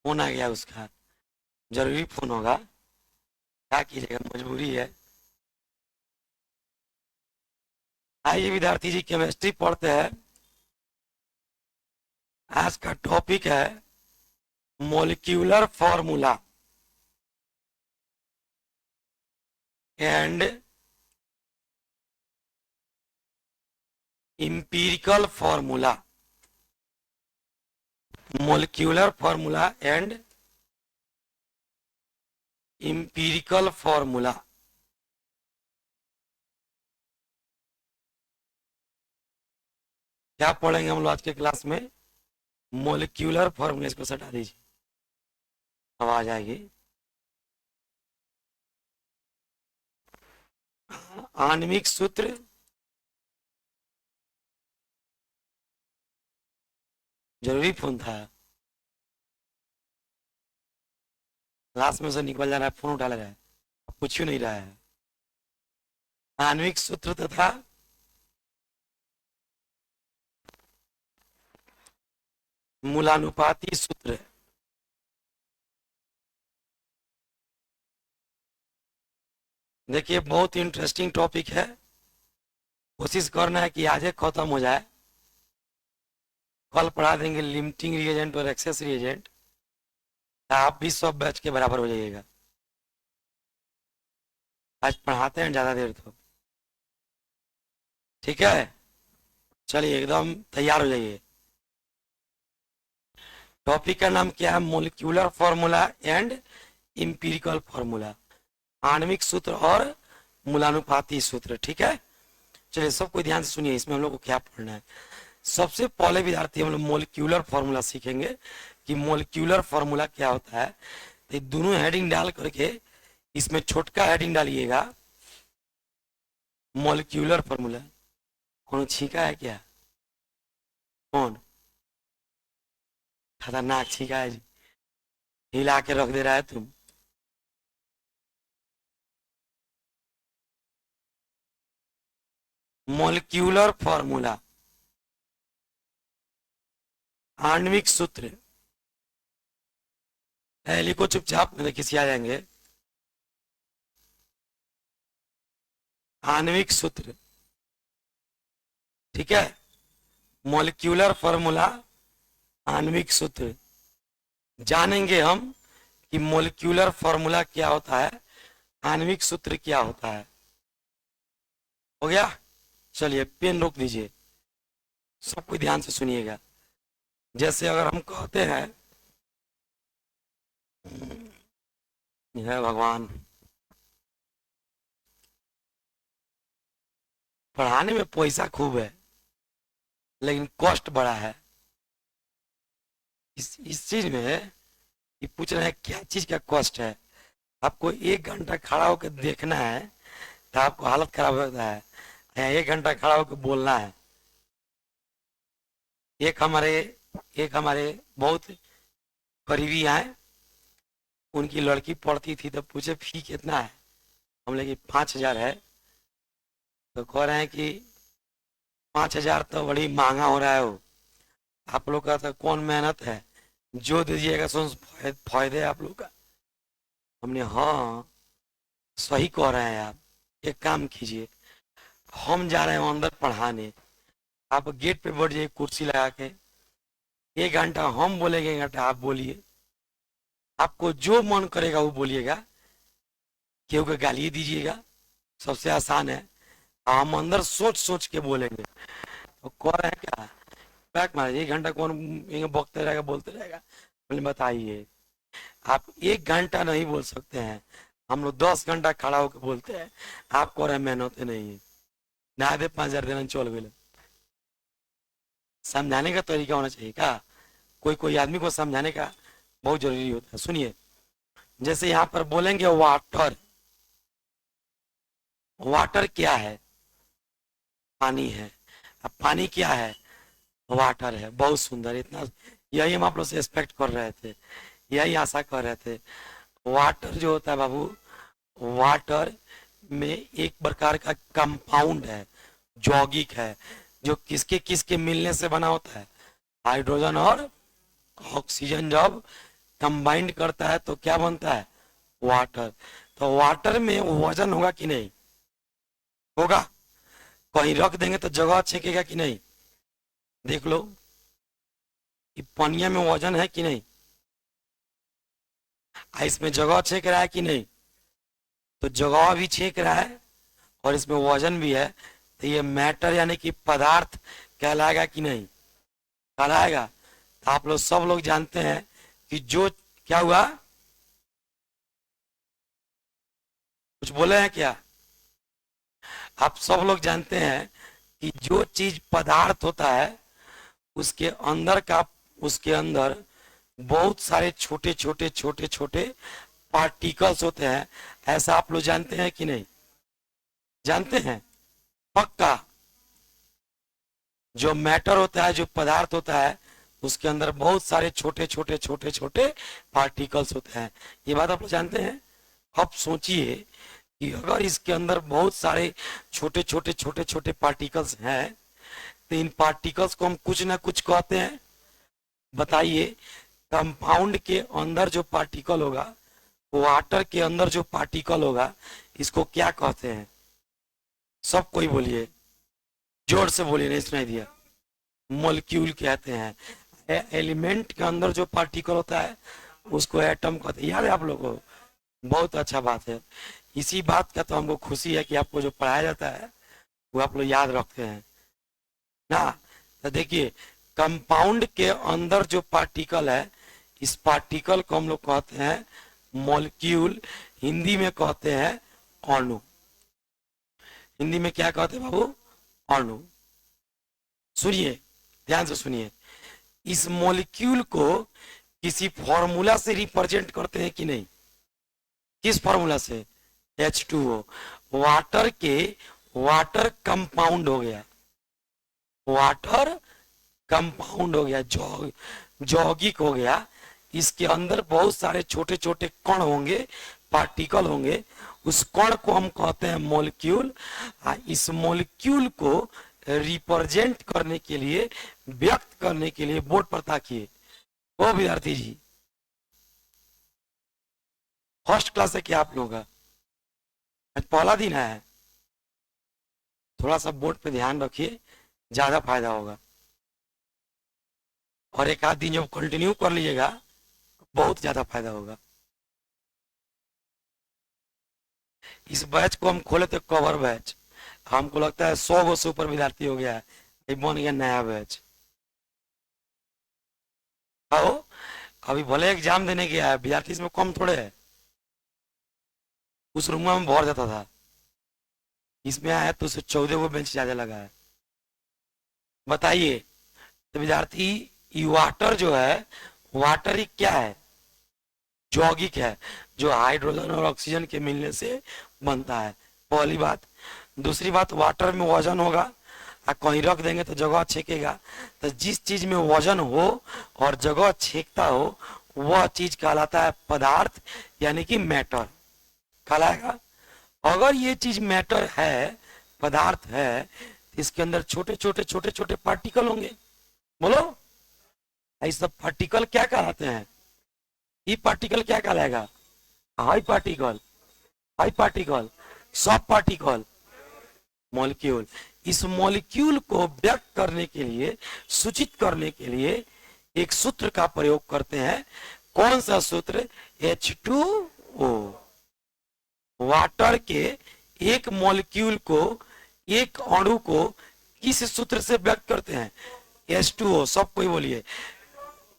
Phone आ गया उसका, जरूरी फोन होगा, क्या कीजिएगा, मजबूरी है। आइए विद्यार्थी जी, केमिस्ट्री पढ़ते हैं। आज का टॉपिक है molecular formula and empirical formula, molecular formula and empirical formula। क्या पढ़ेंगे हम लोग आज के क्लास में? Molecular formula. इसको हटा दीजिए, आवाज आएगी। आणविक सूत्र, जरूरी फोन था, क्लास में से निकल जा रहा है, फोन उठा ले रहा है, पूछ ही नहीं रहा है। आणविक सूत्र तथा मूलानुपाती सूत्र। देखिए बहुत इंटरेस्टिंग टॉपिक है, कोशिश करना है कि आज खत्म हो जाए। कल पढ़ा देंगे लिमिटिंग रिएजेंट और एक्सेस रिएजेंट, आप भी सब बैच के बराबर हो जाइएगा। आज पढ़ाते हैं ज्यादा देर तो, ठीक है? चलिए एकदम तैयार हो जाइए। टॉपिक का नाम क्या है? Molecular formula and empirical formula, आणविक सूत्र और मूलानुपाती सूत्र, ठीक है? चलिए सब कोई ध्यान से सुनिए, इसमें हम लोग को क्या पढ़ना है। सबसे पहले विद्यार्थी हम लोग मोलिक्यूलर फॉर्मूला सीखेंगे कि मोलिक्यूलर फॉर्मूला क्या होता है। तो दोनों हेडिंग डाल करके इसमें छोटका हेडिंग डालिएगा, मोलिक्यूलर फॉर्मूला। कौन छींका है क्या? कौन खतरनाक छींका है जी, हिला के रख दे रहा है तुम। मोलिक्यूलर फॉर्मूला, आणविक सूत्र है, लिखो चुपचाप, नहीं किसी आ जाएंगे। आणविक सूत्र, ठीक है? मोलिक्यूलर फॉर्मूला, आणविक सूत्र। जानेंगे हम कि मोलिक्यूलर फॉर्मूला क्या होता है, आणविक सूत्र क्या होता है। हो गया? चलिए पेन रोक दीजिए, सब कोई ध्यान से सुनिएगा। जैसे अगर हम कहते हैं, है भगवान, पढ़ाने में पैसा खूब है लेकिन कॉस्ट बड़ा है। इस चीज में ये पूछ रहे हैं क्या चीज का कॉस्ट है। आपको 1 घंटा खड़ा होकर देखना है तो आपको हालत खराब होता है, या 1 घंटा खड़ा होकर बोलना है। एक हमारे बहुत करीबी आए, उनकी लड़की पढ़ती थी तो पूछे फी कितना है, हम लोग 5,000 है। तो कह रहे हैं कि 5,000 तो बड़ी महंगा हो रहा है वो, आप लोग का तो कौन मेहनत है, जो दीजिएगा सो फायदे आप लोग का। हमने हाँ सही कह रहे हैं आप, एक काम कीजिए, हम जा रहे हैं अंदर पढ़ाने, आप गेट पे बैठ जाइए कुर्सी लगा के, 1 घंटा हम बोलेंगे, 1 घंटा आप बोलिए, आपको जो मन करेगा वो बोलिएगा, केहू को गाली दीजिएगा, सबसे आसान है। हम अंदर सोच सोच के बोलेंगे। तो कह रहे हैं क्या, बैक मारे 1 घंटा कौन बकते रहेगा, बोलते रहेगा। बोले बताइए, आप 1 घंटा नहीं बोल सकते हैं, हम लोग 10 घंटा खड़ा होकर बोलते हैं, आप कह रहे हैं मेहनत नहीं है, ना दे 5,000 देना चल गए। समझाने का तरीका होना चाहिए क्या, कोई कोई आदमी को समझाने का बहुत जरूरी होता है। सुनिए, जैसे यहाँ पर बोलेंगे वाटर, वाटर क्या है? पानी है। अब पानी क्या है? वाटर है। बहुत सुंदर, इतना यही हम आप लोग से एक्सपेक्ट कर रहे थे, यही आशा कर रहे थे। वाटर जो होता है बाबू, वाटर में एक प्रकार का कंपाउंड है, यौगिक है, जो किसके किसके मिलने से बना होता है, हाइड्रोजन और ऑक्सीजन जब कंबाइंड करता है तो क्या बनता है? वाटर। तो वाटर में वजन होगा कि नहीं? होगा। कहीं रख देंगे तो जगह छेकेगा कि नहीं? देख लो कि पनिया में वजन है कि नहीं, इसमें जगह छेक रहा है कि नहीं? तो जगह भी छेक रहा है और इसमें वजन भी है, तो ये मैटर यानी कि पदार्थ कहलाएगा कि नहीं? कहलाएगा। तो आप लोग सब लोग जानते हैं कि जो क्या हुआ, कुछ बोले हैं क्या? आप सब लोग जानते हैं कि जो चीज पदार्थ होता है उसके अंदर का, उसके अंदर बहुत सारे छोटे छोटे छोटे छोटे पार्टिकल्स होते हैं। ऐसा आप लोग जानते हैं कि नहीं? जानते हैं पक्का। जो मैटर होता है, जो पदार्थ होता है, उसके अंदर बहुत सारे छोटे छोटे छोटे छोटे पार्टिकल्स होते हैं। ये बात आप लोग जानते हैं। अब सोचिए कि अगर इसके अंदर बहुत सारे छोटे छोटे छोटे छोटे पार्टिकल्स हैं, तो इन पार्टिकल्स को हम कुछ ना कुछ कहते हैं। बताइए, कंपाउंड के अंदर जो पार्टिकल होगा, वाटर के अंदर जो पार्टिकल होगा, इसको क्या कहते हैं? सब कोई बोलिए, जोर से बोलिए, नहीं सुनाई दिया। मॉलिक्यूल कहते हैं। एलिमेंट के अंदर जो पार्टिकल होता है उसको एटम कहते हैं। याद है आप लोगों को? बहुत अच्छा बात है। इसी बात का तो हमको खुशी है कि आपको जो पढ़ाया जाता है वो आप लोग याद रखते हैं ना। तो देखिए, कंपाउंड के अंदर जो पार्टिकल है, इस पार्टिकल को हम लोग कहते हैं मॉलिक्यूल। हिंदी में कहते हैं अणु। हिंदी में क्या कहते हैं बाबू? अणु। सुनिए, ध्यान से सुनिए। इस मॉलिक्यूल को किसी फॉर्मूला से रिप्रेजेंट करते हैं कि नहीं? किस फॉर्मूला से? H2O। वाटर के, वाटर कंपाउंड हो गया, वाटर कंपाउंड हो गया, यौगिक हो गया। इसके अंदर बहुत सारे छोटे छोटे कण होंगे, पार्टिकल होंगे। उस कण को हम कहते हैं मॉलिक्यूल। इस मॉलिक्यूल को रिप्रेजेंट करने के लिए, व्यक्त करने के लिए बोर्ड पर ताकिए। ओ विद्यार्थी जी, फर्स्ट क्लास है क्या आप लोगों का? आज पहला दिन है। थोड़ा सा बोर्ड पे ध्यान रखिए, ज्यादा फायदा होगा। और एक आध दिन जब कंटिन्यू कर लीजिएगा बहुत ज्यादा फायदा होगा। इस बैच को हम खोले थे कवर बैच। हमको लगता है 100 से ऊपर विद्यार्थी हो गया है, ये बन गया नया बैच। आओ, अभी भले एग्जाम देने गया है विद्यार्थी, इसमें कम थोड़े है। उस रूम में भर जाता था, इसमें आया तो उसे 14 को बेंच ज्यादा लगा है। बताइए तो विद्यार्थी, ये वाटर जो है, वाटर ही क्या है? यौगिक है, जो हाइड्रोजन और ऑक्सीजन के मिलने से बनता है। पहली बात। दूसरी बात, वाटर में वजन होगा, कहीं रख देंगे तो जगह छेकेगा। तो जिस चीज में वजन हो और जगह छेकता हो, वह चीज कहलाता है पदार्थ, यानी कि मैटर कहलाएगा। अगर ये चीज मैटर है, पदार्थ है, तो इसके अंदर छोटे छोटे छोटे छोटे पार्टिकल होंगे। बोलो, ऐसा पार्टिकल क्या कहलाते हैं? ये पार्टिकल क्या कहलाएगा? हाई पार्टिकल, हाई पार्टिकल, सब पार्टिकल, मॉलिक्यूल। इस मॉलिक्यूल को व्यक्त करने के लिए, सूचित करने के लिए एक सूत्र का प्रयोग करते हैं। कौन सा सूत्र? H2O। वाटर के एक मॉलिक्यूल को, एक अणु को किस सूत्र से व्यक्त करते हैं? H2O। सब कोई बोलिए,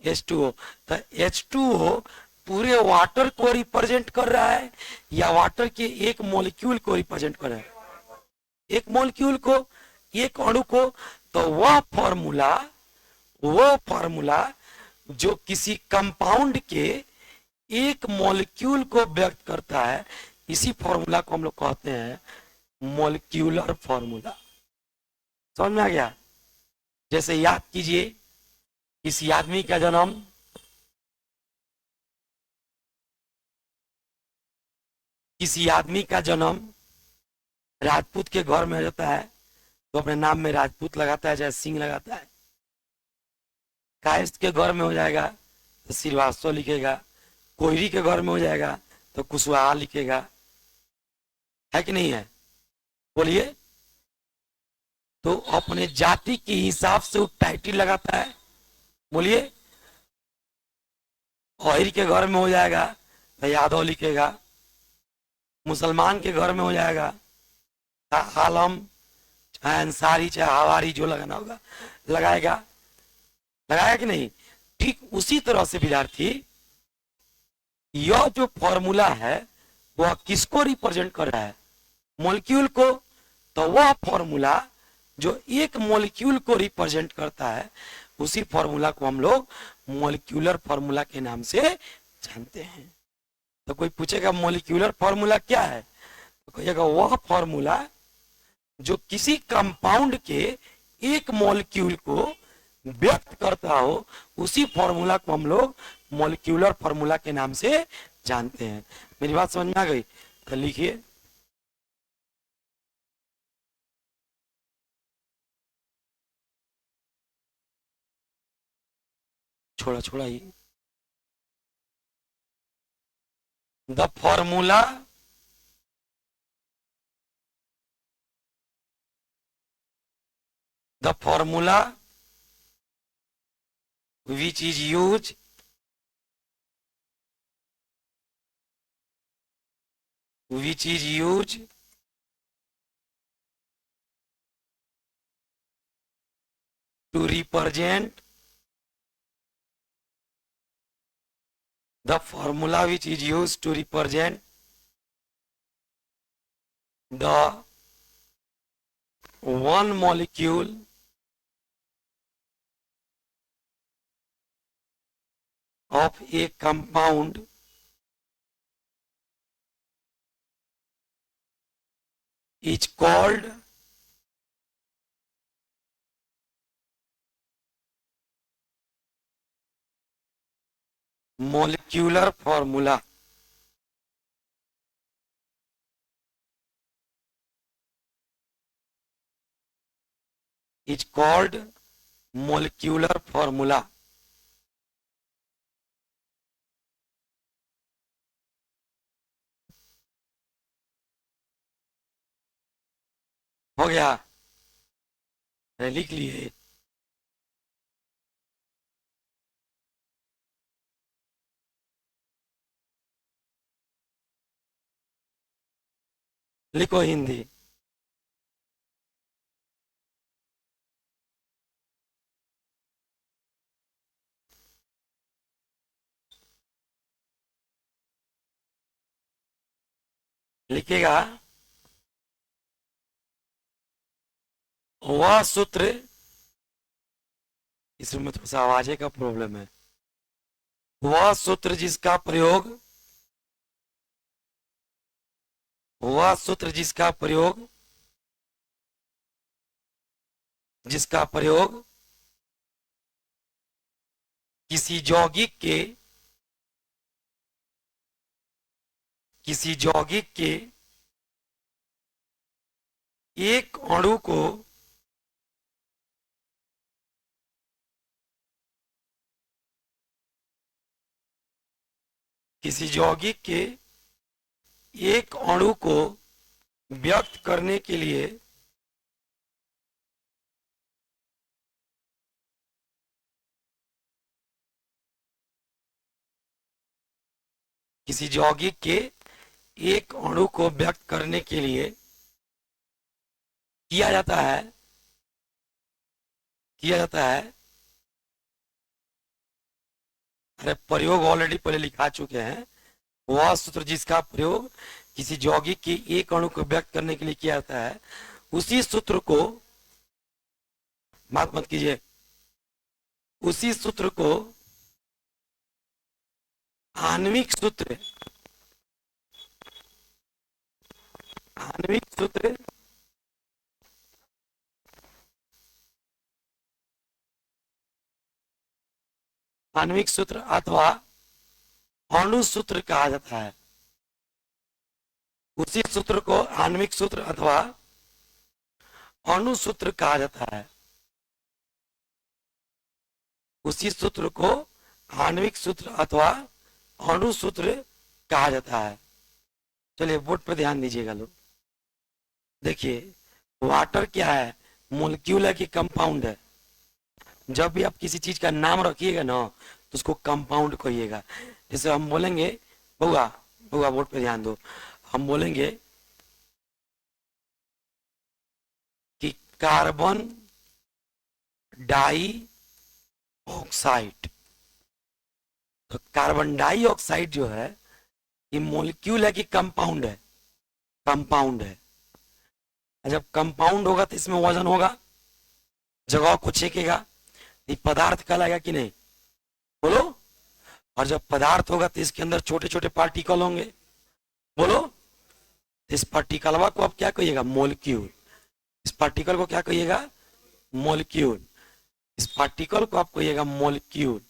H2O। तो H2O पूरे वाटर को रिप्रेजेंट कर रहा है या वाटर के एक मॉलिक्यूल को रिप्रेजेंट कर रहा है? एक मॉलिक्यूल को, एक अणु को। तो वह फॉर्मूला, वो फॉर्मूला जो किसी कंपाउंड के एक मॉलिक्यूल को व्यक्त करता है, इसी फॉर्मूला को हम लोग कहते हैं मॉलिक्यूलर फॉर्मूला। समझ में आ गया? जैसे याद कीजिए, किसी आदमी का जन्म, किसी आदमी का जन्म राजपूत के घर में रहता है तो अपने नाम में राजपूत लगाता है, चाहे सिंह लगाता है। कायस्थ के घर में हो जाएगा तो श्रीवास्तव लिखेगा, कोयरी के घर में हो जाएगा तो कुशवाहा लिखेगा, है कि नहीं है? बोलिए। तो अपने जाति के हिसाब से वो टाइटल लगाता है। बोलिए। ओहिर के घर में हो जाएगा तो यादव लिखेगा, मुसलमान के घर में हो जाएगा आलम, चाहे अंसारी, चाहे हवारी, जो लगाना होगा लगाएगा। लगाया कि नहीं? ठीक उसी तरह से विद्यार्थी, यह जो फॉर्मूला है वह किसको रिप्रेजेंट कर रहा है? मॉलिक्यूल को। तो वह फॉर्मूला जो एक मॉलिक्यूल को रिप्रेजेंट करता है, उसी फॉर्मूला को हम लोग मॉलिक्यूलर फॉर्मूला के नाम से जानते हैं। तो कोई पूछेगा मॉलिक्यूलर फॉर्मूला क्या है, तो कहिएगा वह फॉर्मूला जो किसी कंपाउंड के एक मॉलिक्यूल को व्यक्त करता हो, उसी फॉर्मूला को हम लोग मॉलिक्यूलर फॉर्मूला के नाम से जानते हैं। मेरी बात समझ में आ गई? तो लिखिए। छोड़ा छोड़ा ही। The formula which is used to represent the formula which is used to represent the one molecule of a compound is called molecular formula. Is called molecular formula. हो गया? लिख लिए। लिखो हिंदी। लिखेगा वह सूत्र, इसमें थोड़ा सा आवाजे का प्रॉब्लम है, वह सूत्र जिसका प्रयोग जिसका प्रयोग किसी यौगिक के एक अणु को व्यक्त करने के लिए किया जाता है। अरे प्रयोग ऑलरेडी पहले लिखा चुके हैं। वह सूत्र जिसका प्रयोग किसी यौगिक के एक अणु को व्यक्त करने के लिए किया जाता है, उसी सूत्र को, बात मत कीजिए, उसी सूत्र को आणविक सूत्र अथवा अणु सूत्र कहा जाता है। उसी सूत्र को आणविक सूत्र अथवा अणु सूत्र कहा जाता है। उसी सूत्र को आणविक सूत्र अथवा अणु सूत्र कहा जाता है। चलिए बोर्ड पर ध्यान दीजिएगा लोग। देखिए वाटर क्या है, मोलिक्यूल है कि कंपाउंड है। जब भी आप किसी चीज का नाम रखिएगा ना तो उसको कंपाउंड कहिएगा। जैसे हम बोलेंगे, बउआ बउआ बोर्ड पे ध्यान दो, हम बोलेंगे कि कार्बन डाई ऑक्साइड, तो कार्बन डाई ऑक्साइड जो है ये मोलिक्यूल है कि कंपाउंड है? कंपाउंड है। जब कंपाउंड होगा तो इसमें वजन होगा, जगह को छेकेगा, ये पदार्थ कहलाएगा कि नहीं, बोलो। और जब पदार्थ होगा तो इसके अंदर छोटे छोटे पार्टिकल होंगे, बोलो। इस पार्टिकलवा को आप क्या कहिएगा, मोलिक्यूल। इस पार्टिकल को क्या कहिएगा, मोलिक्यूल। इस पार्टिकल को आप कहिएगा मोलिक्यूल,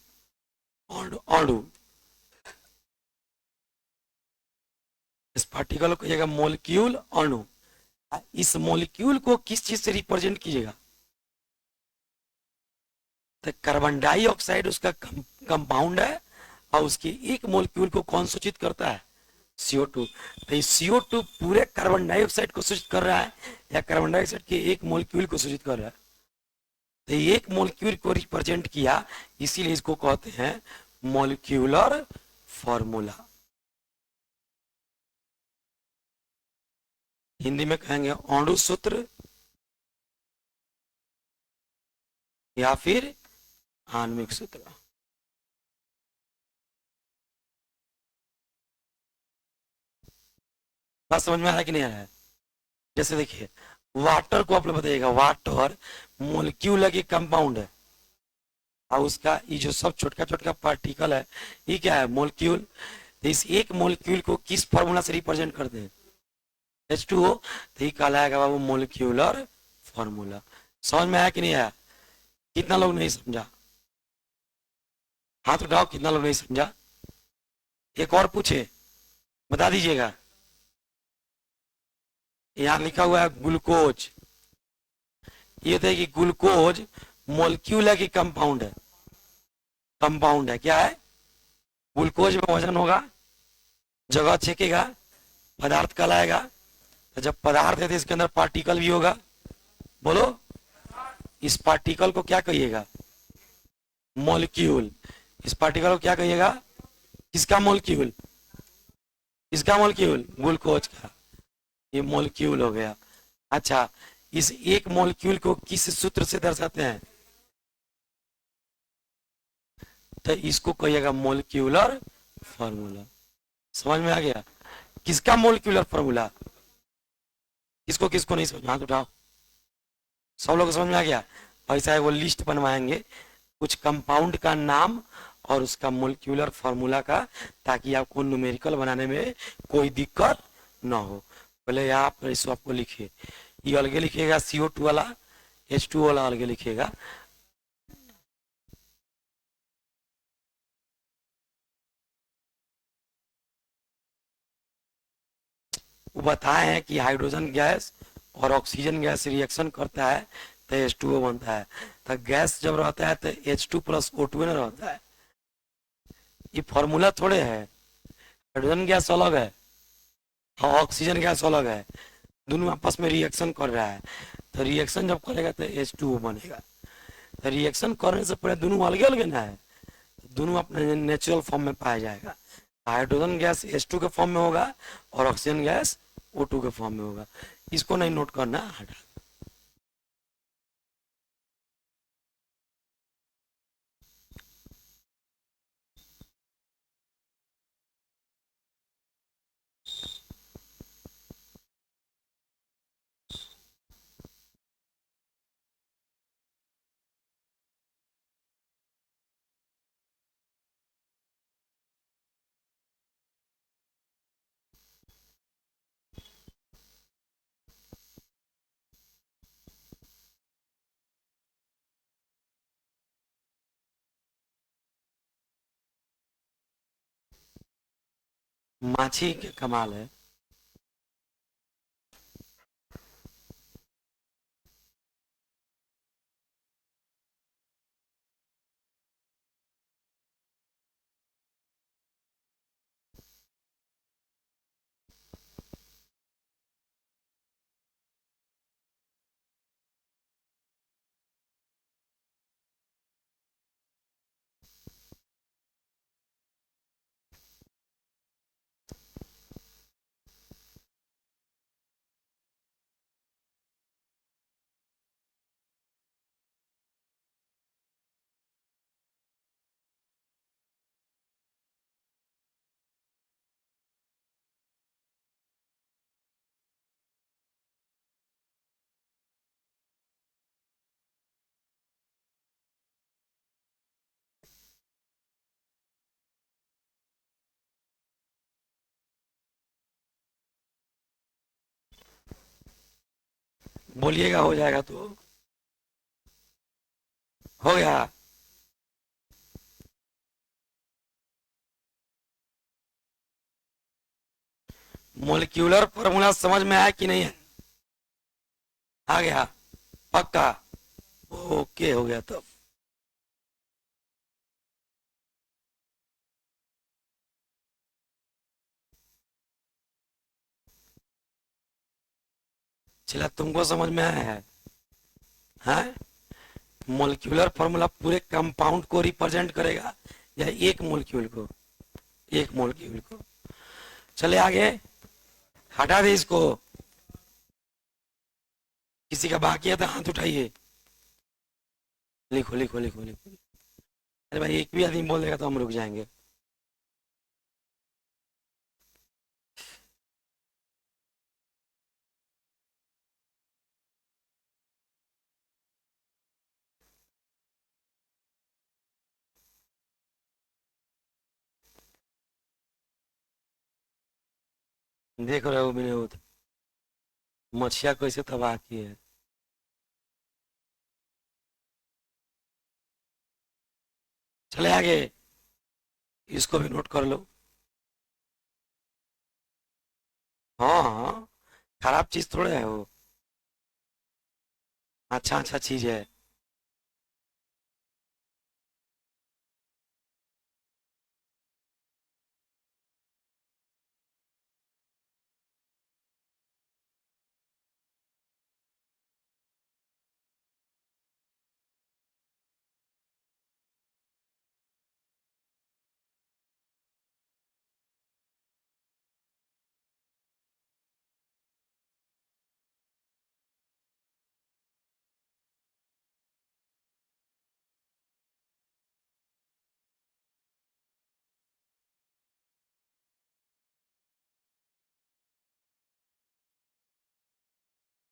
अणु। इस पार्टिकल को कहिएगा मोलिक्यूल, अणु। इस मोलिक्यूल को किस चीज से रिप्रेजेंट कीजिएगा, तो कार्बन डाइऑक्साइड उसका कंपाउंड है और उसके एक मोलिक्यूल को कौन सूचित करता है, CO2। तो ये CO2 पूरे कार्बन डाइऑक्साइड को सूचित कर रहा है या कार्बन डाइऑक्साइड के एक मोलिक्यूल को सूचित कर रहा है? तो एक मोलिक्यूल को रिप्रेजेंट किया, इसीलिए इसको कहते हैं मोलिक्यूलर फॉर्मूला। हिंदी में कहेंगे अणु सूत्र या फिर आणविक सूत्र। बात समझ में आ रहा है कि नहीं आ रहा है? जैसे देखिए वाटर को आप लोग बताइएगा, वाटर मोलिक्यूल है कि कंपाउंड है? और उसका ये जो सब छोटका छोटका पार्टिकल है ये क्या है, मोलिक्यूल। तो इस एक मोलिक्यूल को किस फॉर्मूला से रिप्रेजेंट करते हैं, H2O। तो ये कहलाएगा बाबू मोलिक्यूलर फॉर्मूला। समझ में आया कि नहीं आया? कितना लोग नहीं समझा, हाथ उठाओ, कितना लोग नहीं समझा? एक और पूछे, बता दीजिएगा। यहाँ लिखा हुआ है ग्लूकोज। ये होता है कि ग्लूकोज मोलिक्यूल है कि कंपाउंड है? कंपाउंड है। क्या है, ग्लूकोज में वजन होगा, जगह छेकेगा, पदार्थ कहलाएगा। तो जब पदार्थ है तो इसके अंदर पार्टिकल भी होगा, बोलो। इस पार्टिकल को क्या कहिएगा, मॉलिक्यूल। इस पार्टिकल को क्या कहिएगा, किसका मॉलिक्यूल, किसका मॉलिक्यूल, ग्लूकोज का। ये मॉलिक्यूल हो गया। अच्छा, इस एक मॉलिक्यूल को किस सूत्र से दर्शाते हैं, तो इसको कहिएगा मॉलिक्यूलर फॉर्मूला। समझ में आ गया? किसका मॉलिक्यूलर फॉर्मूला, किसको किसको नहीं समझ में, हाथ उठाओ। सब लोग समझ में आ गया? ऐसा है वो लिस्ट बनवाएंगे कुछ कंपाउंड का नाम और उसका मोलिक्यूलर फॉर्मूला का, ताकि आपको न्यूमेरिकल बनाने में कोई दिक्कत ना हो। पहले आप इसको आपको लिखिए, ये अलगे लिखिएगा, CO2 वाला, H2O वाला अलगे लिखिएगा। वो बताए हैं कि हाइड्रोजन गैस और ऑक्सीजन गैस रिएक्शन करता है तो H2O बनता है। तो गैस जब रहता है तो H2 प्लस O2 ना रहता है। ये फॉर्मूला थोड़े है, हाइड्रोजन गैस अलग है और ऑक्सीजन गैस अलग है, दोनों आपस में रिएक्शन कर रहा है। तो रिएक्शन जब करेगा तो H2O बनेगा। तो रिएक्शन करने से पहले दोनों अलग अलग ना है, दोनों अपने नेचुरल फॉर्म में पाया जाएगा। हाइड्रोजन गैस H2 के फॉर्म में होगा और ऑक्सीजन गैस O2 के फॉर्म में होगा। इसको नहीं नोट करना, हटा। माछी के कमाल है। बोलिएगा हो जाएगा तो हो गया। मोलिक्यूलर फॉर्मूला समझ में आया कि नहीं है? आ गया पक्का? ओके हो गया तब। चला तुमको समझ में आया है? हाँ, मोलिक्यूलर फॉर्मूला पूरे कंपाउंड को रिप्रेजेंट करेगा या एक मोलिक्यूल को? एक मोलिक्यूल को। चले आगे, हटा दे इसको। किसी का बाकी है तो हाथ उठाइए। लिखो लिखो लिखो लिखो। अरे भाई एक भी आदमी बोल देगा तो हम रुक जाएंगे। देख रहे हो विनोद, मछिया कैसे तबाह की है। चले आगे, इसको भी नोट कर लो। हाँ हाँ, खराब चीज थोड़े है वो, अच्छा अच्छा चीज है।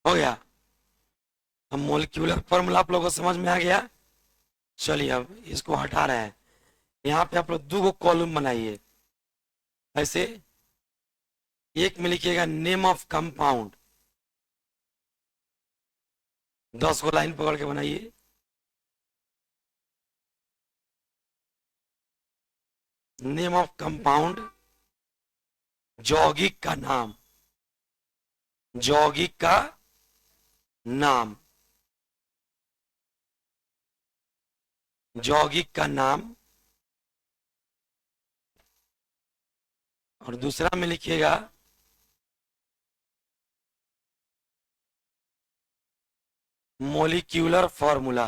हो गया। अब मोलिक्यूलर फॉर्मूला आप लोगों को समझ में आ गया। चलिए अब इसको हटा रहे हैं। यहाँ पे आप लोग दो कॉलम बनाइए ऐसे। एक में लिखिएगा नेम ऑफ कंपाउंड, 10 को लाइन पकड़ के बनाइए। नेम ऑफ कंपाउंड, यौगिक का नाम, यौगिक का नाम, यौगिक का नाम। और दूसरा में लिखिएगा मोलिक्यूलर फॉर्मूला,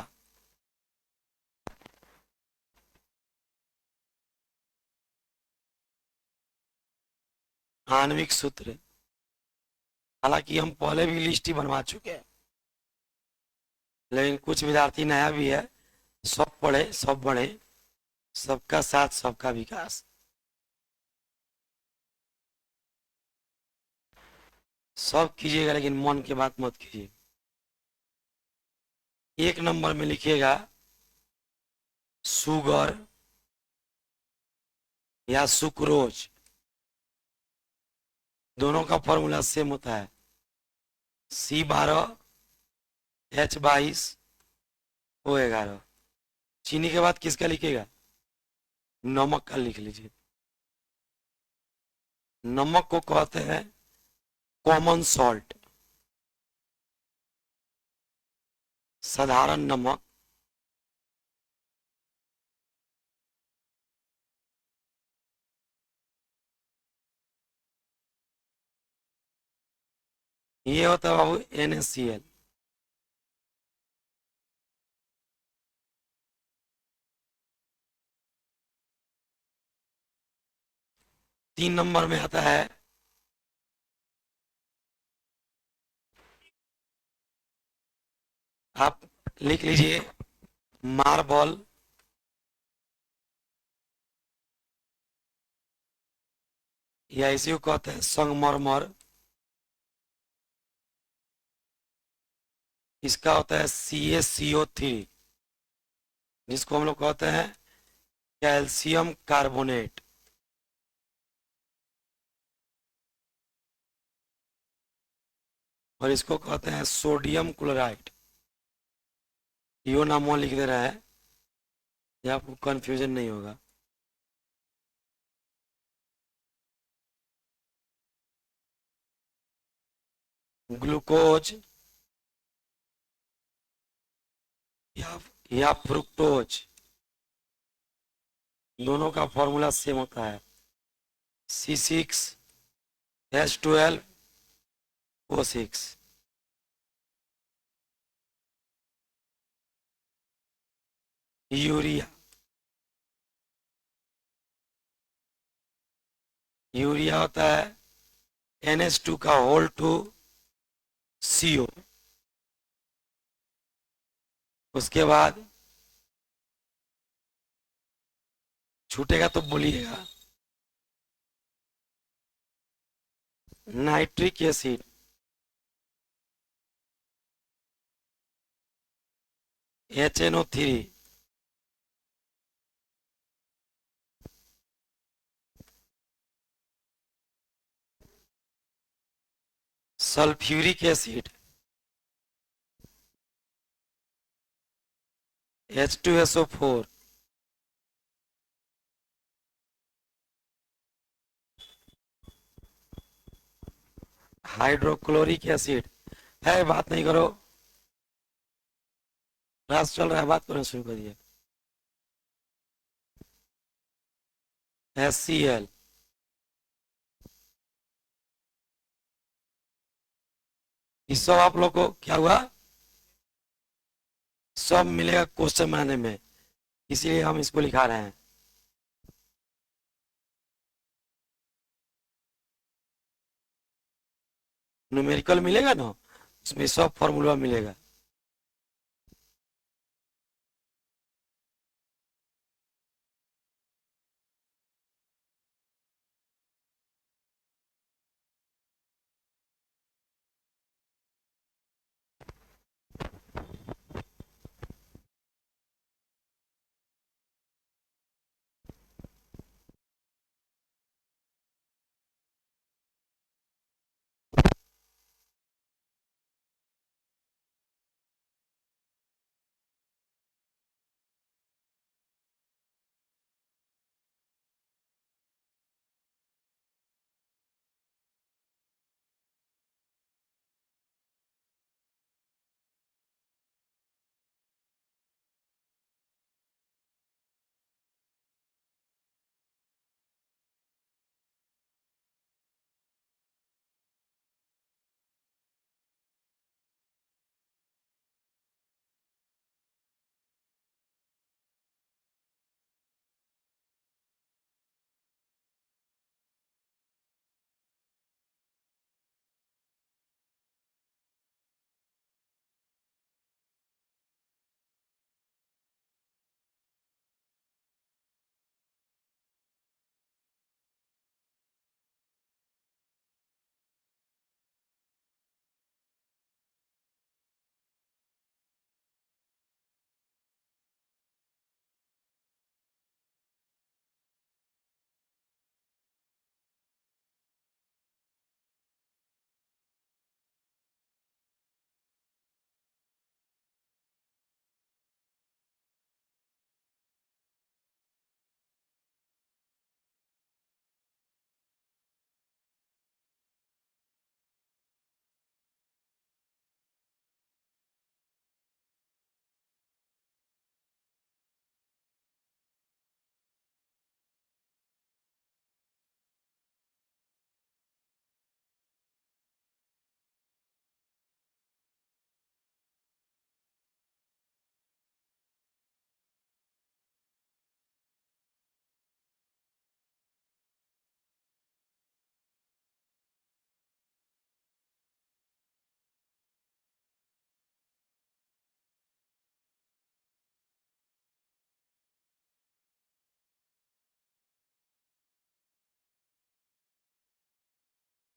आणविक सूत्र। हालांकि हम पहले भी लिस्ट ही बनवा चुके हैं, लेकिन कुछ विद्यार्थी नया भी है। सब पढ़े सब बढ़े, सबका साथ सबका विकास। सब कीजिएगा लेकिन मन की बात मत कीजिए। एक नंबर में लिखिएगा शुगर या सुक्रोज, दोनों का फॉर्मूला सेम होता है, C12H22O11। चीनी के बाद किसका लिखेगा? नमक का लिख लीजिए। नमक को कहते हैं कॉमन सॉल्ट, साधारण नमक। ये होता है बाबू NaCl। तीन नंबर में आता है आप लिख लीजिए मार्बल, या इसी को कहते हैं संगमरमर। इसका होता है CaCO3, जिसको हम लोग कहते हैं कैल्शियम कार्बोनेट। और इसको कहते हैं सोडियम क्लोराइड। यो नाम लिख दे रहा है, ये आपको कंफ्यूजन नहीं होगा। ग्लूकोज या फ्रुक्टोज, दोनों का फॉर्मूला सेम होता है, C6H12O6। यूरिया, यूरिया होता है NH2 का होल टू CO। उसके बाद छूटेगा तो बोलिएगा। Nitric acid, HNO3। Sulphuric acid, H2SO4। Hydrochloric acid है, बात नहीं करो, क्लास चल रहा है, बात करना शुरू करिए। HCl। इस सब आप लोग को क्या हुआ, सब मिलेगा क्वेश्चन बनाने में, इसीलिए हम इसको लिखा रहे हैं। न्यूमेरिकल मिलेगा ना, उसमें सब फॉर्मूला मिलेगा।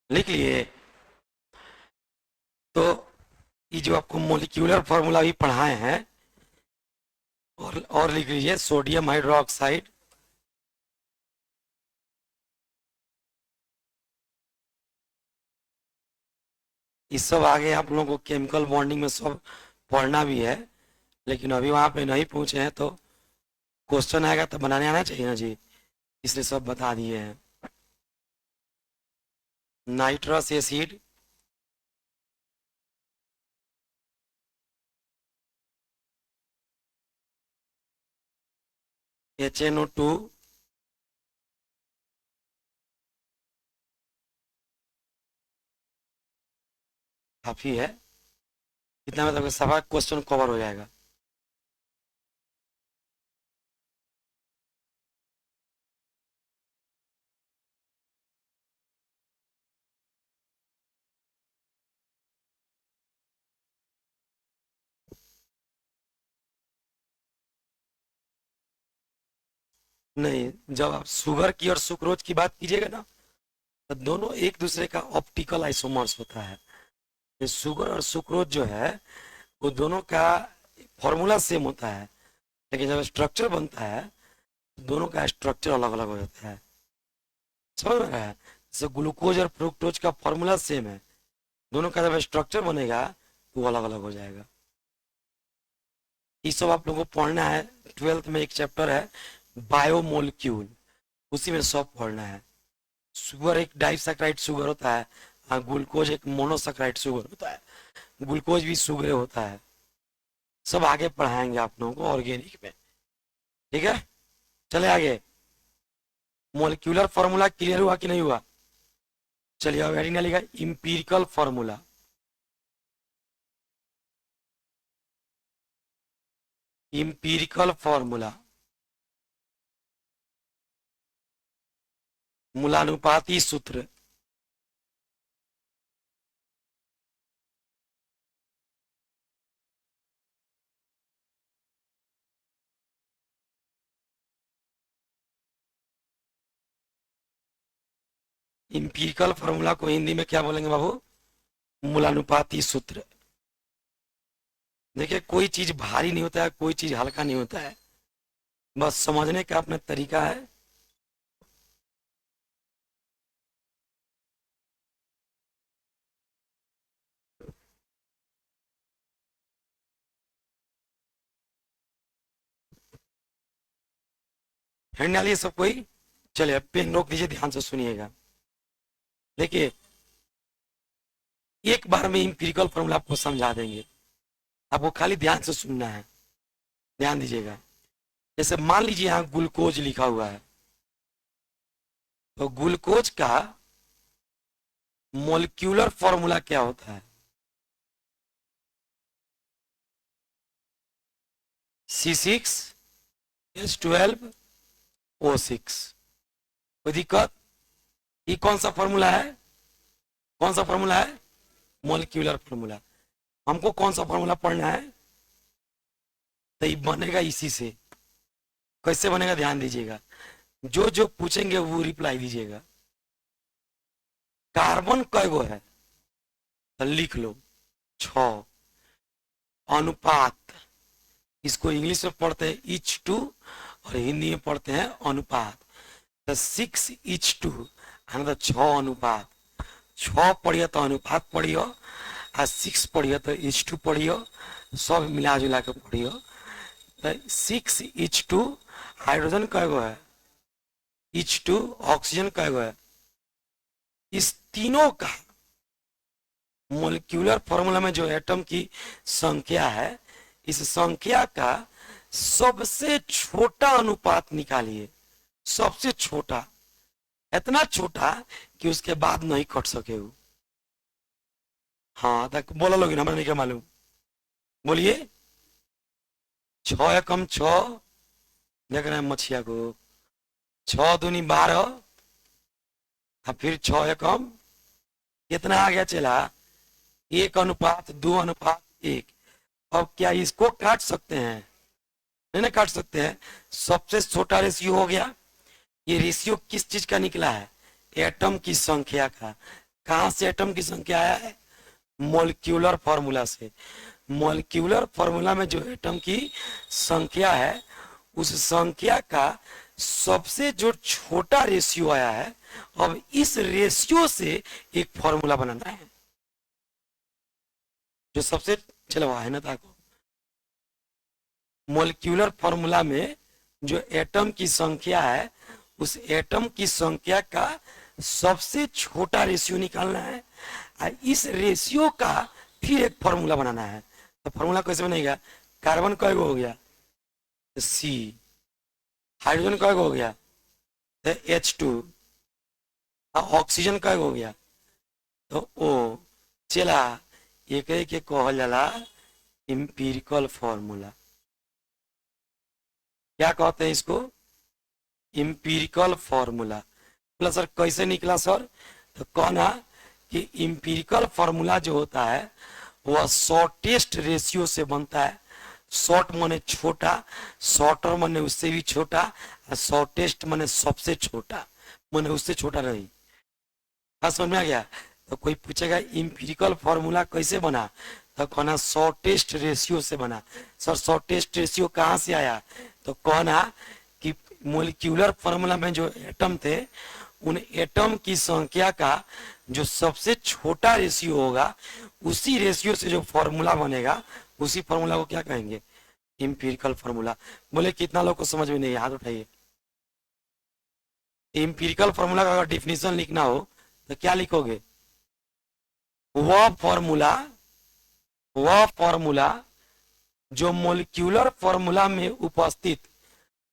लिख लिए। तो ये जो आपको मोलिक्यूलर फॉर्मूला भी पढ़ाए हैं, और लिख लीजिए, सोडियम हाइड्रोक्साइड इस सब आगे आप लोगों को केमिकल बॉन्डिंग में सब पढ़ना भी है, लेकिन अभी वहां पे नहीं पहुंचे हैं, तो क्वेश्चन आएगा तो बनाने आना चाहिए ना जी, इसलिए सब बता दिए हैं। नाइट्रस एसिड, HNO2, काफी है, इतना मतलब सवा क्वेश्चन कवर हो जाएगा। नहीं, जब आप शुगर की और सुक्रोज की बात कीजिएगा ना, तो दोनों एक दूसरे का ऑप्टिकल आइसोमर्स होता है। ये शुगर और सुक्रोज जो है वो दोनों का फॉर्मूला सेम होता है, लेकिन जब स्ट्रक्चर बनता है दोनों का स्ट्रक्चर अलग अलग हो जाता है। समझ में रहा है? जैसे ग्लूकोज और फ्रुक्टोज का फॉर्मूला सेम है, दोनों का जब स्ट्रक्चर बनेगा तो वो अलग अलग हो जाएगा। ये सब आप लोगों को पढ़ना है। 12th में एक चैप्टर है बायोमोलिक्यूल, उसी में सब पढ़ना है। शुगर एक डाइसैकेराइड शुगर होता है, हाँ, ग्लूकोज एक मोनोसैकेराइड शुगर होता है, ग्लूकोज भी शुगर होता है। सब आगे पढ़ाएंगे आप लोगों को ऑर्गेनिक में, ठीक है? चले आगे। मोलिक्यूलर फॉर्मूला क्लियर हुआ कि नहीं हुआ? चलिए अब हेडिंग लिखा इंपीरिकल फॉर्मूला। इंपीरिकल फॉर्मूला, मूलानुपाती सूत्र। इंपीरिकल फॉर्मूला को हिंदी में क्या बोलेंगे बाबू? मूलानुपाती सूत्र। देखिए, कोई चीज भारी नहीं होता है, कोई चीज हल्का नहीं होता है, बस समझने का अपना तरीका है। हेडिंग डालिए सब कोई। चलिए पेन रोक दीजिए, ध्यान से सुनिएगा। देखिए, एक बार में इंपीरिकल फॉर्मूला आपको समझा देंगे, आपको खाली ध्यान से सुनना है। ध्यान दीजिएगा। जैसे मान लीजिए यहाँ ग्लूकोज लिखा हुआ है, तो ग्लूकोज का मोलिक्यूलर फॉर्मूला क्या होता है? C6H12O6। कोई दिक्कत? ये कौन सा फॉर्मूला है? कौन सा फॉर्मूला है? Molecular formula. हमको कौन सा फॉर्मूला पढ़ना है? तो ये बनेगा इसी से। कैसे बनेगा ध्यान दीजिएगा, जो जो पूछेंगे वो रिप्लाई दीजिएगा। कार्बन कय गो है? तो लिख लो 6। अनुपात, इसको इंग्लिश में पढ़ते हैं H2 और हिंदी में पढ़ते हैं अनुपात। तो 6:2 तो 6 अनुपात। 6 पढ़िए तो अनुपात पढ़ियो, और 6 पढ़िए तो H2 पढ़ियो, सब मिला जुला के पढ़ियो। तो 6:2 हाइड्रोजन कय गो है? H2। ऑक्सीजन कय गो है? इस तीनों का मोलिक्यूलर फॉर्मूला में जो एटम की संख्या है, इस संख्या का सबसे छोटा अनुपात निकालिए। सबसे छोटा, इतना छोटा कि उसके बाद नहीं कट सके वो। हाँ, तक बोला लोगे ना, हमें नहीं क्या मालूम? बोलिए। 6 एकम 6, देख रहे हैं मछिया को। 6 दूनी 12, और फिर 6 एकम कितना आ गया चला? 1:2:1। अब क्या इसको काट सकते हैं? नहीं ना काट सकते हैं। सबसे छोटा रेशियो हो गया। ये रेशियो किस चीज का निकला है? एटम की संख्या का। कहां से एटम की संख्या आया है? मोलिक्यूलर फॉर्मूला से। मोलिक्यूलर फॉर्मूला में जो एटम की संख्या है, उस संख्या का सबसे जो छोटा रेशियो आया है, अब इस रेशियो से एक फॉर्मूला बनाना है। जो सबसे, चलो है ना ताको, मोलिक्यूलर फॉर्मूला में जो एटम की संख्या है उस एटम की संख्या का सबसे छोटा रेशियो निकालना है और इस रेशियो का फिर एक फॉर्मूला बनाना है। तो फॉर्मूला कैसे बनेगा? कार्बन कय गो हो गया? सी। हाइड्रोजन कय गो हो गया? H2। ऑक्सीजन कय गो हो गया? तो ओ। चला एक के कहल जाला इंपिरिकल फॉर्मूला। क्या कहते हैं इसको? Empirical formula. बोला सर कैसे निकला सर? तो कहना कि इंपिरिकल फॉर्मूला जो होता है वह शॉर्टेस्ट रेशियो से बनता है। शॉर्ट माने छोटा, शॉर्टर माने उससे भी छोटा, और शॉर्टेस्ट माने सबसे छोटा, माने उससे छोटा नहीं। हाँ समझ में आ गया? तो कोई पूछेगा इंपिरिकल फॉर्मूला कैसे बना, तो कहना शॉर्टेस्ट रेशियो से बना। सर शॉर्टेस्ट रेशियो कहाँ से आया? तो कहना कि मोलिक्यूलर फॉर्मूला में जो एटम थे उन एटम की संख्या का जो सबसे छोटा रेशियो होगा उसी रेशियो से जो फॉर्मूला बनेगा उसी फॉर्मूला को क्या कहेंगे? Empirical formula. बोले कितना लोग को समझ में नहीं? हाथ उठाइए। इंपिरिकल फॉर्मूला का अगर डिफिनेशन लिखना हो तो क्या लिखोगे? वह फॉर्मूला जो मोलिक्यूलर फॉर्मूला में उपस्थित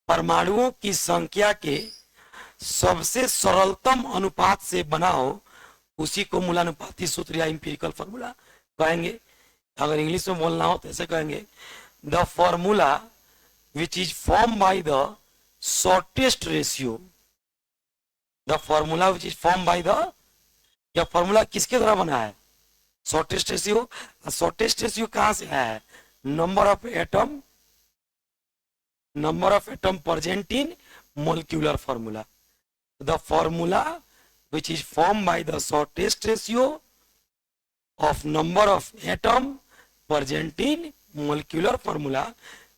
परमाणुओं की संख्या के सबसे सरलतम अनुपात से बना हो उसी को मूलानुपाती सूत्र या इंपिरिकल फॉर्मूला कहेंगे। अगर इंग्लिश में बोलना हो तो ऐसे कहेंगे, the formula which is form by the shortest ratio. The formula which is form by the, यह फॉर्मूला किसके द्वारा बना है? Shortest ratio. शॉर्टेस्ट रेशियो कहां से आया है? Number of atom present in molecular formula. The formula which is formed by the shortest ratio of number of atom present in molecular formula,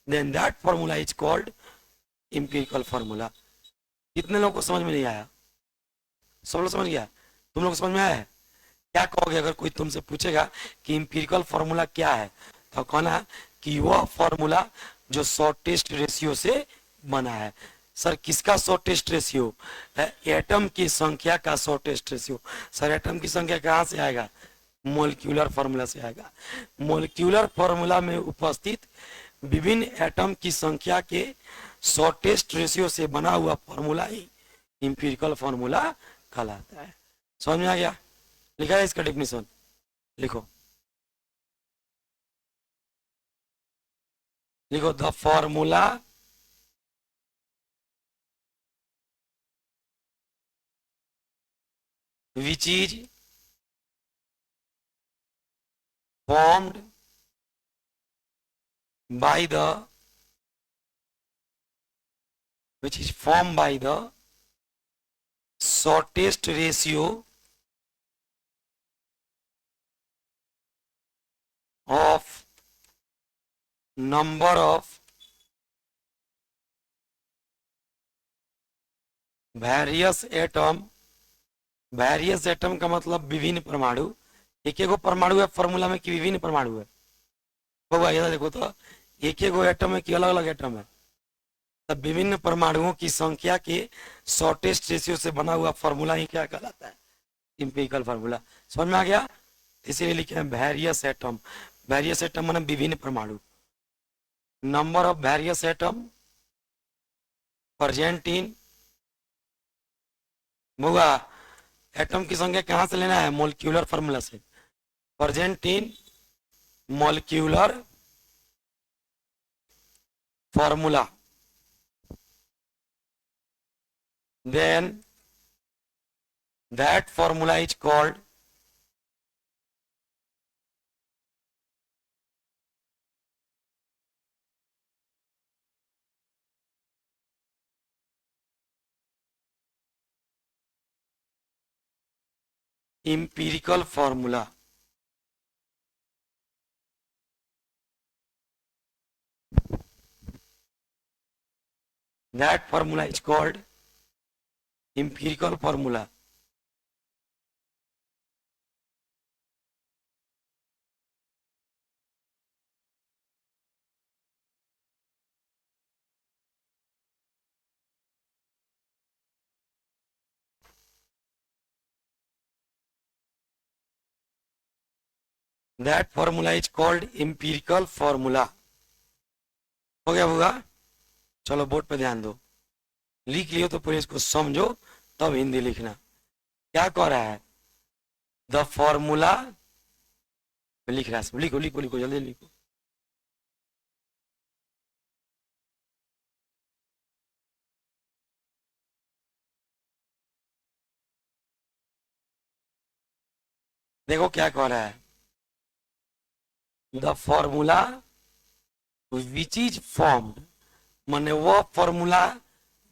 then that formula is called empirical formula. कितने लोगों को समझ में नहीं आया? सब लोग समझ गया? तुम लोग समझ में आया है? क्या कहोगे अगर कोई तुमसे पूछेगा कि इंपिरिकल फॉर्मूला क्या है? तो कहना कि वह फॉर्मूला जो शॉर्टेस्ट रेशियो से बना है। सर किसका शॉर्टेस्ट रेशियो? एटम की संख्या का शॉर्टेस्ट रेशियो। सर एटम की संख्या कहां से आएगा? मोलिक्यूलर फॉर्मूला से आएगा। मोलिक्यूलर फॉर्मूला में उपस्थित विभिन्न एटम की संख्या के शॉर्टेस्ट रेशियो से बना हुआ फॉर्मूला ही इंपिरिकल फॉर्मूला कहलाता है। समझ में आ गया? लिखा है इसका डेफिनेशन, लिखो लिखो। The formula which is formed by the shortest ratio of number of various atom का मतलब विभिन्न परमाणु। एक एक परमाणु है फॉर्मूला में कि विभिन्न परमाणु है? होगा ये देखो तो एक एक एटम है कि अलग अलग एटम है? तब विभिन्न परमाणुओं की संख्या के शॉर्टेस्ट रेशियो से बना हुआ फॉर्मूला ही क्या कहलाता है? Empirical formula. समझ में आ गया? इसीलिए लिखे हैं वेरियस एटम। वेरियस एटम माने विभिन्न परमाणु। Number of various atom present in, होगा एटम की संख्या कहां से लेना है? मोलिक्यूलर फॉर्मूला से। Present in molecular formula, then that formula is called empirical formula. That formula is called empirical formula. That formula is called empirical formula. हो गया होगा? चलो बोर्ड पे ध्यान दो, लिख लियो तो पूरे इसको समझो, तब हिंदी लिखना। क्या कह रहा है? द फॉर्मूला, लिख रहा है, लिखो लिखो लिखो जल्दी लिखो। देखो क्या कह रहा है, the formula which is formed, माने वह फॉर्मूला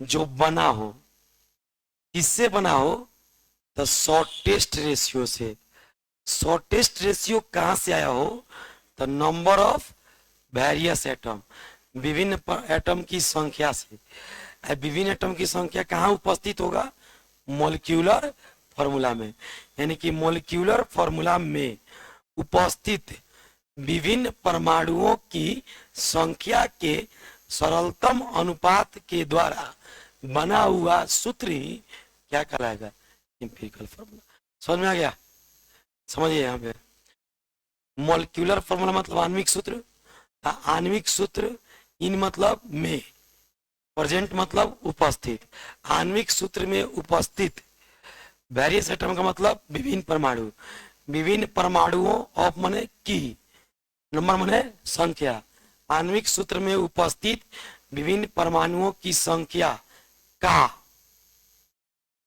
जो बना हो, किससे बना हो? द शॉर्टेस्ट रेशियो से। शॉर्टेस्ट रेशियो कहां से आया हो? The number of various atom, विभिन्न एटम की संख्या से। विभिन्न एटम की संख्या कहां उपस्थित होगा? मॉलिक्यूलर फॉर्मूला में। यानी कि मॉलिक्यूलर फॉर्मूला में उपस्थित विभिन्न परमाणुओं की संख्या के सरलतम अनुपात के द्वारा बना हुआ सूत्र ही क्या कहलाएगा? Empirical formula. समझ में आ गया? समझिए यहाँ पे, मॉलिक्यूलर फॉर्मूला मतलब आणविक सूत्र, आणविक सूत्र, इन मतलब में, प्रेजेंट मतलब उपस्थित, आणविक सूत्र में उपस्थित वेरियस एटम का मतलब विभिन्न परमाणु, विभिन्न परमाणुओं ऑफ माने की, नंबर माने संख्या, आणविक सूत्र में उपस्थित विभिन्न परमाणुओं की संख्या का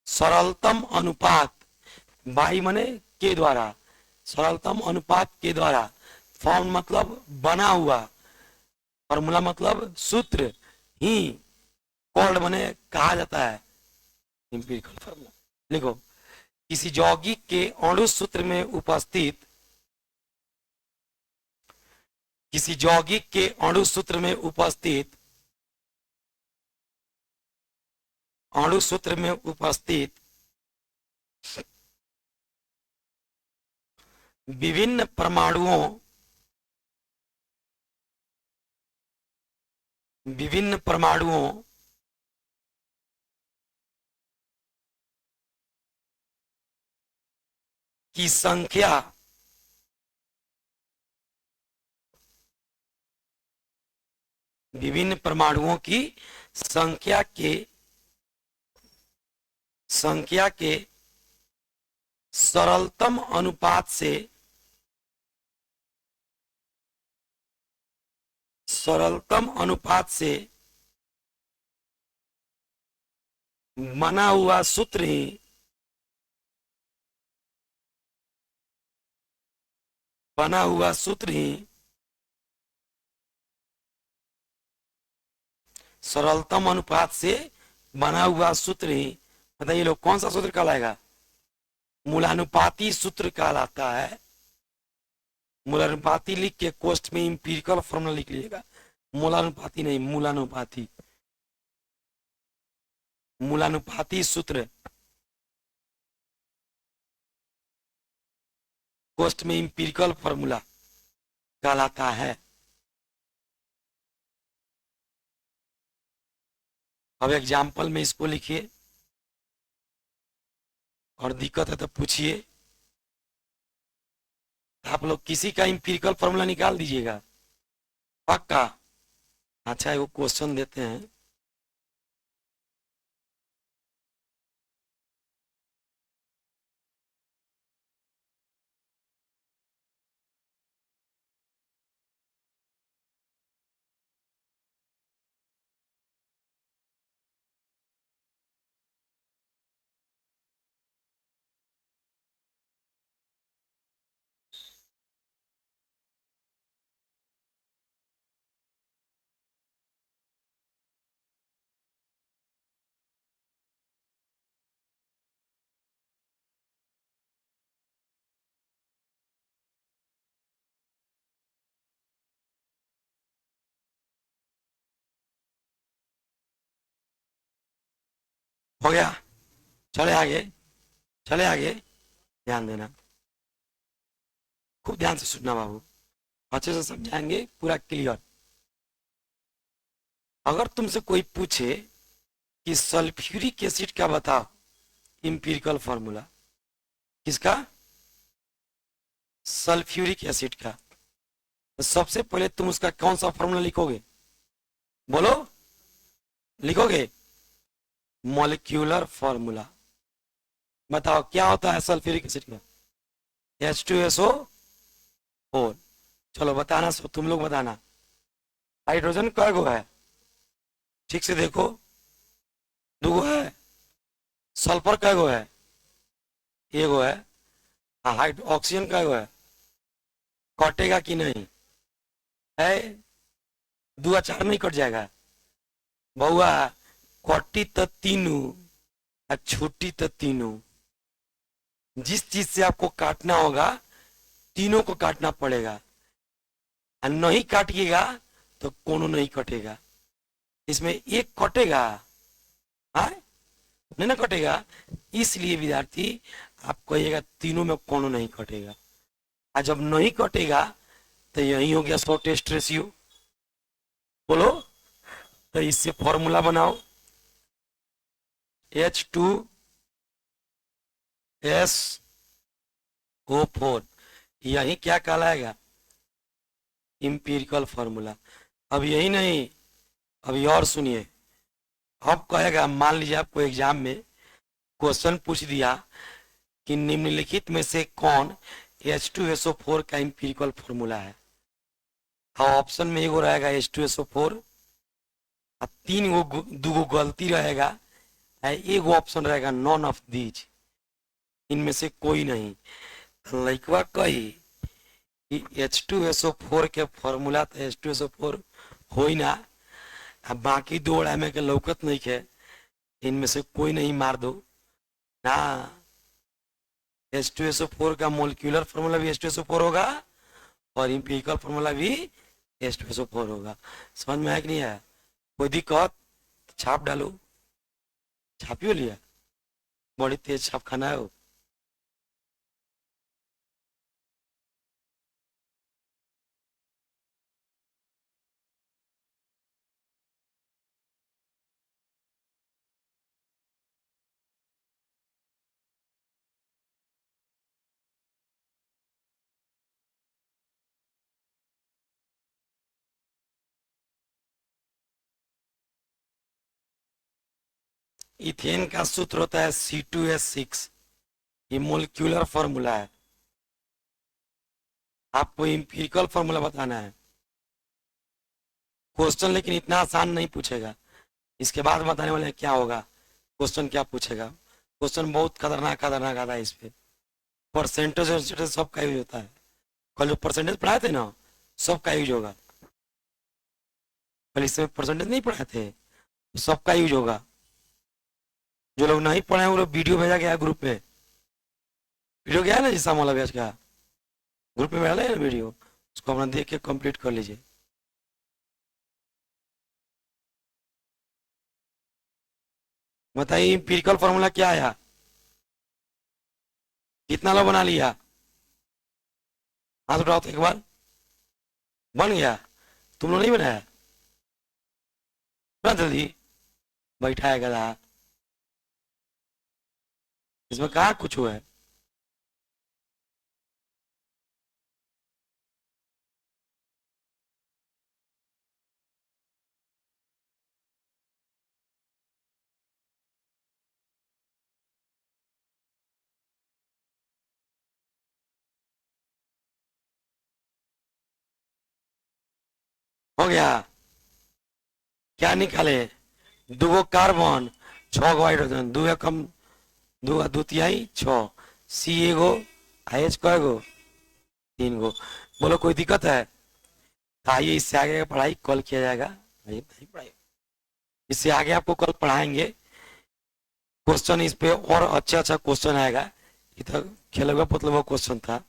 सरलतम अनुपात, बाई माने के द्वारा, सरलतम अनुपात के द्वारा, फॉर्म मतलब बना हुआ, फॉर्मूला मतलब सूत्र ही, कॉल्ड माने कहा जाता है एम्पिरिकल फॉर्मूला। लिखो, किसी यौगिक के अणु सूत्र में उपस्थित, किसी यौगिक के अणु सूत्र में उपस्थित, अणु सूत्र में उपस्थित विभिन्न परमाणुओं, विभिन्न परमाणुओं की संख्या विभिन्न परमाणुओं की संख्या के सरलतम अनुपात से, सरलतम अनुपात से बना हुआ सूत्र ही बना हुआ सूत्र ही सरलतम अनुपात से बना हुआ सूत्र ही, बताइए लोग कौन सा सूत्र कहलाएगा? मूलानुपाती सूत्र कहलाता है। मूलानुपाती लिख के कोष्ठ में इंपिरिकल फॉर्मूला लिख लीजिएगा, मूलानुपाती नहीं, मूलानुपाती, मूलानुपाती सूत्र कोष्ठ में इंपिरिकल फॉर्मूला कहलाता है। अब एग्जाम्पल में इसको लिखिए, और दिक्कत है तो पूछिए। आप लोग किसी का इंपिरिकल फॉर्मूला निकाल दीजिएगा पक्का। अच्छा वो क्वेश्चन देते हैं, हो गया? चले आगे, चले आगे, ध्यान देना, खूब ध्यान से सुनना बाबू, अच्छे से समझाएंगे पूरा क्लियर। अगर तुमसे कोई पूछे कि सल्फ्यूरिक एसिड का बताओ इंपिरिकल फॉर्मूला, किसका? सल्फ्यूरिक एसिड का। तो सबसे पहले तुम उसका कौन सा फॉर्मूला लिखोगे, बोलो, लिखोगे मॉलिक्यूलर फॉर्मूला। बताओ क्या होता है सल्फ्यूरिक एसिड का, H2SO4। चलो बताना, सब तुम लोग बताना। हाइड्रोजन कै गो है, ठीक से देखो, दो है। सल्फर कै गो है, एगो है। ऑक्सीजन कै गो है, कटेगा कि नहीं है, 2 4 नहीं कट जाएगा बउआ, कटी तो तीनों और छुट्टी तो तीनों। जिस चीज से आपको काटना होगा तीनों को काटना पड़ेगा, और नहीं काटिएगा तो कोनो नहीं कटेगा। इसमें एक कटेगा, हाँ नहीं ना कटेगा, इसलिए विद्यार्थी आप कहिएगा तीनों में कोनो नहीं कटेगा। और जब नहीं कटेगा तो यही हो गया शॉर्टेस्ट रेशियो। बोलो, तो इससे फॉर्मूला बनाओ, H2SO4, यही क्या कहलाएगा, इंपीरिकल फॉर्मूला। अब यही नहीं, अभी और सुनिए। अब कहेगा, मान लीजिए आपको एग्जाम में क्वेश्चन पूछ दिया कि निम्नलिखित में से कौन H2SO4 का इंपीरिकल फॉर्मूला है। ऑप्शन में एगो रहेगा H2SO4, और तीन गो दूगो गलती रहेगा, एगो ऑप्शन रहेगा नॉन ऑफ दीज, इनमें से कोई नहीं। तो लइकवा कही कि H2SO4 के फॉर्मूला तो H2SO4 हो ही ना, अब बाकी दो में के लौकत नहीं है, इनमें से कोई नहीं, मार दो ना। H2SO4 का मोलिक्यूलर फॉर्मूला भी H2SO4 होगा और इंपीरिकल फॉर्मूला भी H2SO4 होगा। समझ में आया कि नहीं आया, कोई दिक्कत, छाप डालो, छापियो लिया, बड़ी तेज छाप खाना है वो। इथेन का सूत्र होता है C2H6, ये मोलिक्यूलर फॉर्मूला है। आपको इंपीरिकल फॉर्मूला बताना है। क्वेश्चन लेकिन इतना आसान नहीं पूछेगा, इसके बाद बताने वाले क्या होगा, क्वेश्चन क्या पूछेगा। क्वेश्चन बहुत खतरनाक खतरनाक आता है, इस पे परसेंटेज सब का यूज होता है। कल जो परसेंटेज पढ़ाए थे ना, सब का यूज होगा। कल इसमें परसेंटेज नहीं पढ़ाए थे, सब का यूज होगा। जो लोग नहीं पढ़े वो लोग वीडियो भेजा गया ग्रुप में, वीडियो गया ना जिसम वाला बैच का, ग्रुप में भेजा है ना वीडियो, उसको अपना देख के कंप्लीट कर लीजिए। बताइए इंपीरिकल फॉर्मूला क्या आया, कितना लोग बना लिया, हाथ उठाओ तो एक बार। बन गया, तुम लोग नहीं बनाया, बना जल्दी, बैठा है गधा, इसमें कहा कुछ हुआ है। हो गया, क्या निकाले, दो कार्बन, 6 हाइड्रोजन, दो कम, दो द्वितीय 6, सी एगो, H कगो, 3 गो। बोलो कोई दिक्कत है, आइए इससे आगे का पढ़ाई कल किया जाएगा, आइए नहीं पढ़ाई, इससे आगे आपको कल पढ़ाएंगे क्वेश्चन, इस पे और अच्छा अच्छा क्वेश्चन आएगा। इधर खेलवा पुतलवा क्वेश्चन था,